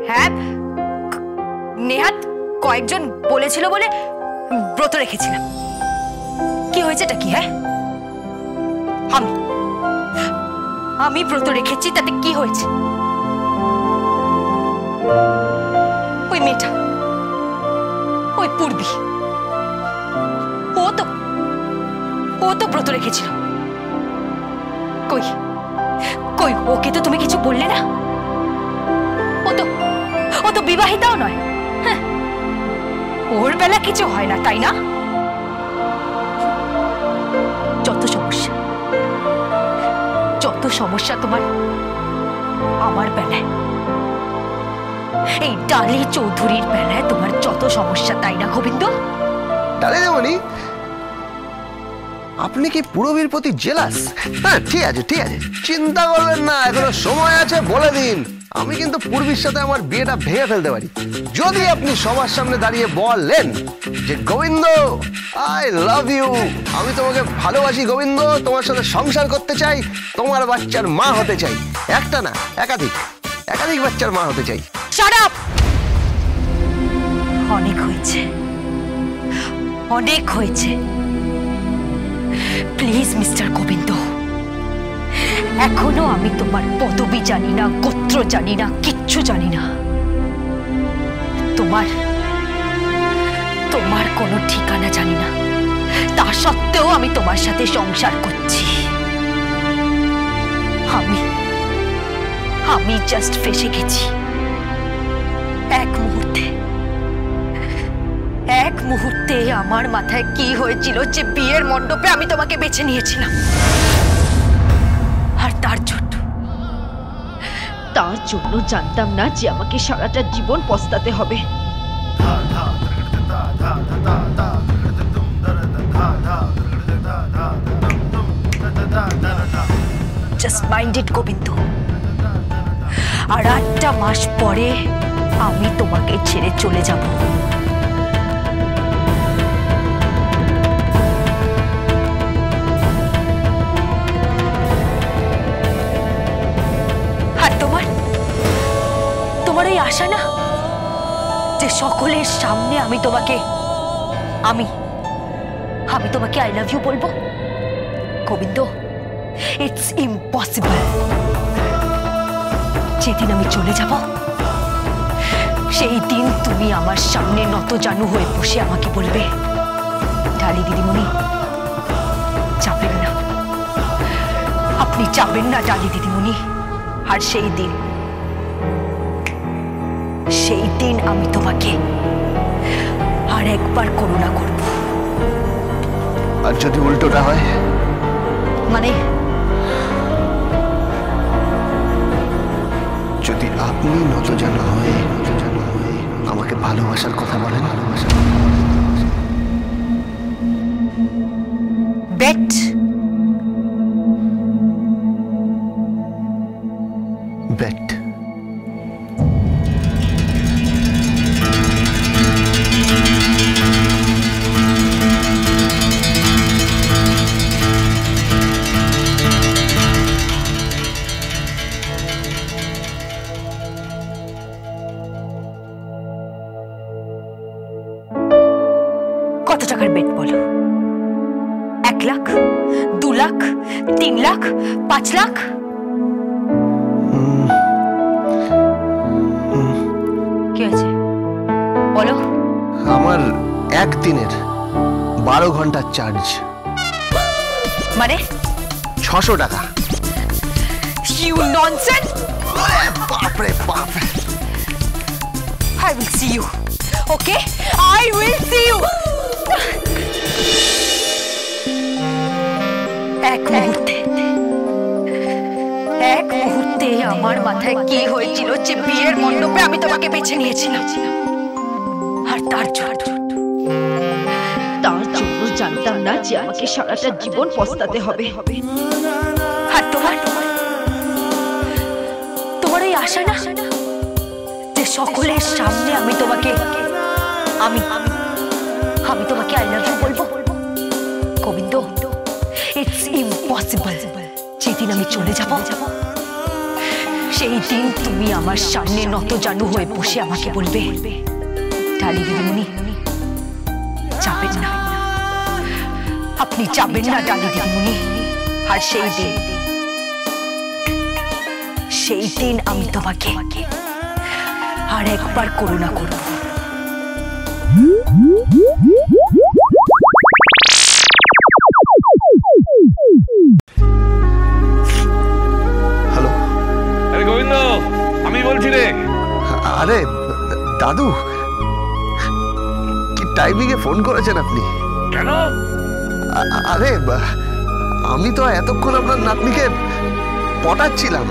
হ্যাঁ, নেহাত কয়েকজন বলেছিল বলে ব্রত রেখেছিলাম। কি হয়েছেটা কি? হ্যাঁ, আমি ব্রত রেখেছি, তাতে কি হয়েছে? ওই মেয়েটা, ওই পূর্বী, ও তো ব্রত রেখেছিল। কই কই ওকে তো তুমি কিছু বললে না। ও তো বিবাহিতাও নয়। হ্যাঁ, ওর বেলা কিছু হয় না, তাই না? যত সমস্যা তোমার আমার বেলায়, এই ডালি চৌধুরীর বেলায় তোমার যত সমস্যা, তাই না গোবিন্দ? ডালি দেবনি, আপনি কি পূরবীর প্রতি জেলাস? হ্যাঁ, ঠিক আছে, চিন্তা করবেন না, এখনো সময় আছে, বলে দিন। আমি কিন্তু পূর্বীর সাথে আমার বিয়েটা ভেঙে ফেলতে পারি যদি আপনি সবার সামনে দাঁড়িয়ে বলেন যে গোবিন্দ, আই লাভ ইউ, আমি তোমাকে ভালোবাসি গোবিন্দ, তোমার সাথে সংসার করতে চাই, তোমার বাচ্চার মা হতে চাই। একটা না, একাধিক বাচ্চার মা হতে চাই। Shut up! অনেক হয়েছে। প্লিজ মিস্টার গোবিন্দ, এখনো আমি তোমার পদবি জানি না, গোত্র জানি না, কিচ্ছু জানি না। তোমার কোনো ঠিকানা জানি না, তা সত্ত্বেও আমি তোমার সাথে সংসার করছি। আমি জাস্ট ফেসে গেছি এক মুহূর্তে আমার মাথায় কি হয়েছিল যে বিয়ের মণ্ডপে আমি তোমাকে বেছে নিয়েছিলাম, আর তার জন্য জানতাম না যে আমাকে সারাটা জীবন পস্তাতে হবে। Just mind it Gobinda. আর 8টা মাস পরে আমি তোমাকে ছেড়ে চলে যাব। আর তোমার এই আশা না যে সকলের সামনে আমি তোমাকে আই লাভ ইউ বলবো, গোবিন্দ, ইটস ইম্পসিবল। যেদিন আমি চলে যাব সেই দিন তুমি আমার সামনে নতজানু হয়ে বসে আমাকে বলবে, ডালি দিদিমণি, যাবেন না, আপনি যাবেন না ডালি দিদিমণি। আর সেই দিন আমি তোমাকে আর একবার করুণা করব। আর যদি উল্টোটা হয়? মানে? যদি আপনি নতজানু হয়ে আমাকে ভালোবাসার কথা বলেন। বেট? বেট। কত টাকার বেট বলো? 1 লাখ, 2 লাখ, 3 লাখ, 5 লাখ? কি আছে বলো? আমার একদিনের 12 ঘন্টার চার্জ। মানে? 600 টাকা। You nonsense! বাপরে বাপ! I will see you. Okay? I will see you. এক মুহূর্তে আমার মাথায় কি হয়েছিল যে বিয়ের মণ্ডপে আমি তোমাকে বেছে নিয়েছিলাম, আর তার জন্য জানতাম না যে আমাকে সারাটা জীবন পস্তাতে হবে। আর তোমার এই আশা না যে সকলের সামনে আমি তোমাকে আই লাভ ইউ বলবো, গোবিন্দ, ইটস ইম্পসিবল। যেদিন আমি চলে যাব সেই দিন তুমি আমার সামনে নতজানু হয়ে বসে আমাকে বলবে, ডালি দিদিমণি যাবেন না, আপনি যাবেন না ডালি দিদিমণি। আর সেই দিন আমি তোমাকে আর একবার করুণা করব। হ্যালো, আরে গোবিন্দ, আমি বলছি রে। আরে দাদু, কি টাইমিংয়ে ফোন করেছেন আপনি? কেন? আরে আমি তো এতক্ষণ আপনার নাতনিকে পটাচ্ছিলাম।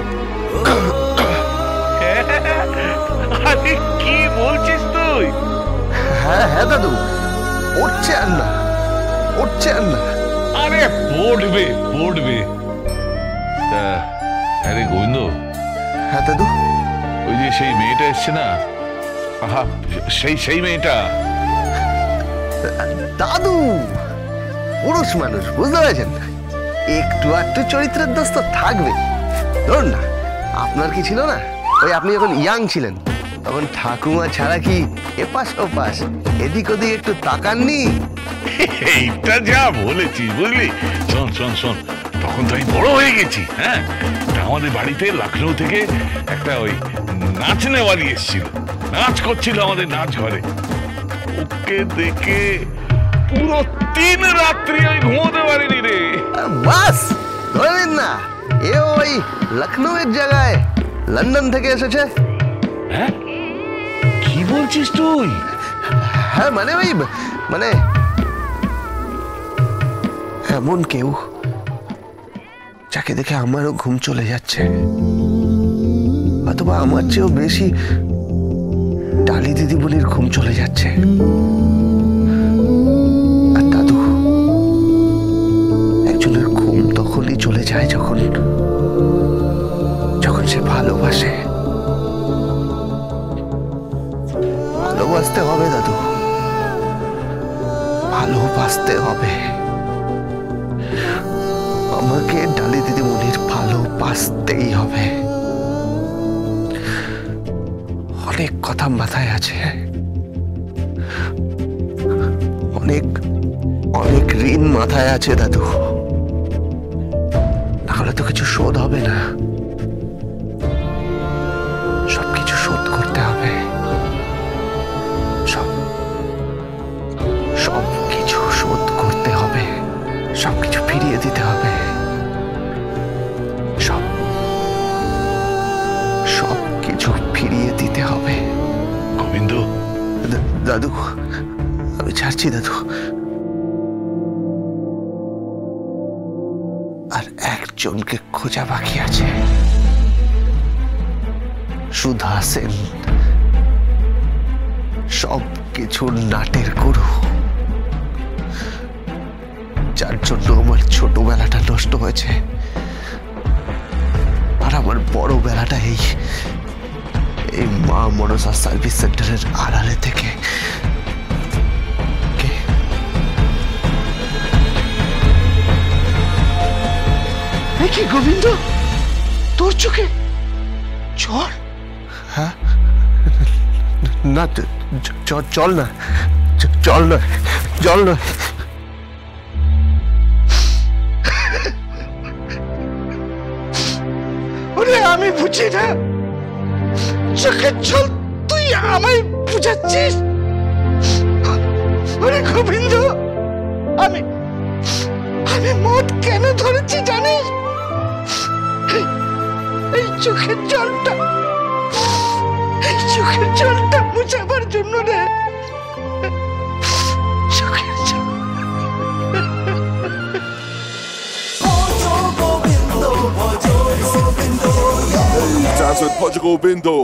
আরে কি বলছিস তুই? হ্যাঁ হ্যাঁ দাদু, উঠছে আর না, উঠছে আর না। আরে পড়বে পড়বে। আরে গোবিন্দ, হ্যাঁ দাদু, ওই যে সেই মেয়েটা এসছে না, আহা সেই মেয়েটা। দাদু পুরুষ মানুষ, বুঝতে পেরেছেন, একটু একটু চরিত্রের দোষ তো থাকবে। ধরুন না, আপনার কি ছিল না, ওই আপনি যখন ইয়াং ছিলেন তখন ঠাকুমা ছাড়া কি এপাশ ওপাশ এদিক ওদিক একটু তাকাননি? এইটা যা বলেছিস, বুঝলি। শোন শোন শোন, তখন তো আমি বড় হয়ে গেছি। হ্যাঁ, আমাদের বাড়িতে লখনৌ থেকে একটা ওই নাচনেওয়ালি এসেছিল, নাচ করছিল আমাদের নাচ ঘরে। ওকে দেখে পুরো 3 রাত্রি আমি ঘুমোতে পারিনি রে। বাস ধরে নিন না, এ ওই লখনৌ এর জায়গায় লন্ডন থেকে এসেছে। হ্যাঁ, কি বলছিস তুই? হ্যাঁ মানে ওই মানে এমন কেউ যাকে দেখে আমারও ঘুম চলে যাচ্ছে, অথবা আমার চেয়েও বেশি ডালি দিদিমণির ঘুম চলে যাচ্ছে। আর দাদু, একজনের ঘুম তখনই চলে যায় যখন সে ভালোবাসে। ভালোবাসতে হবে দাদু, ভালোবাসতে হবে। আমাকে ডালি দিদিমণির ভালোবাসতেই হবে। অনেক কথা মাথায় আছে, অনেক অনেক ঋণ মাথায় আছে দাদু, নাহলে তো কিছু শোধ হবে না। সবকিছু শোধ করতে হবে, সবকিছু শোধ করতে হবে, সবকিছু ফিরিয়ে দিতে হবে, সবকিছু ফিরিয়ে দিতে হবে। গোবিন্দ, দাদু আমি ছাড়ছি দাদু। আর একজনকে খোঁজা বাকি আছে, সুধা সেন, সব কিছুর নাটের গুরু, যার জন্য আমার ছোটবেলাটা নষ্ট হয়েছে আর আমার বড় বেলাটা এই মা মনসা সার্ভিস সেন্টারের আড়ালে থেকে। কি গোবিন্দ, তোর চোখে জল? হ্যাঁ না, জল না, জল নয়, জল নয়। আমি বুঝি না, চোখের জল তুই আমায় বুঝাচ্ছিস? ওরে গোবিন্দ, আমি মদ কেন ধরেছি জানিস? এই চোখের জলটা মুছাবার জন্য রে। চোখের জল। Dance with Portugal Bindo.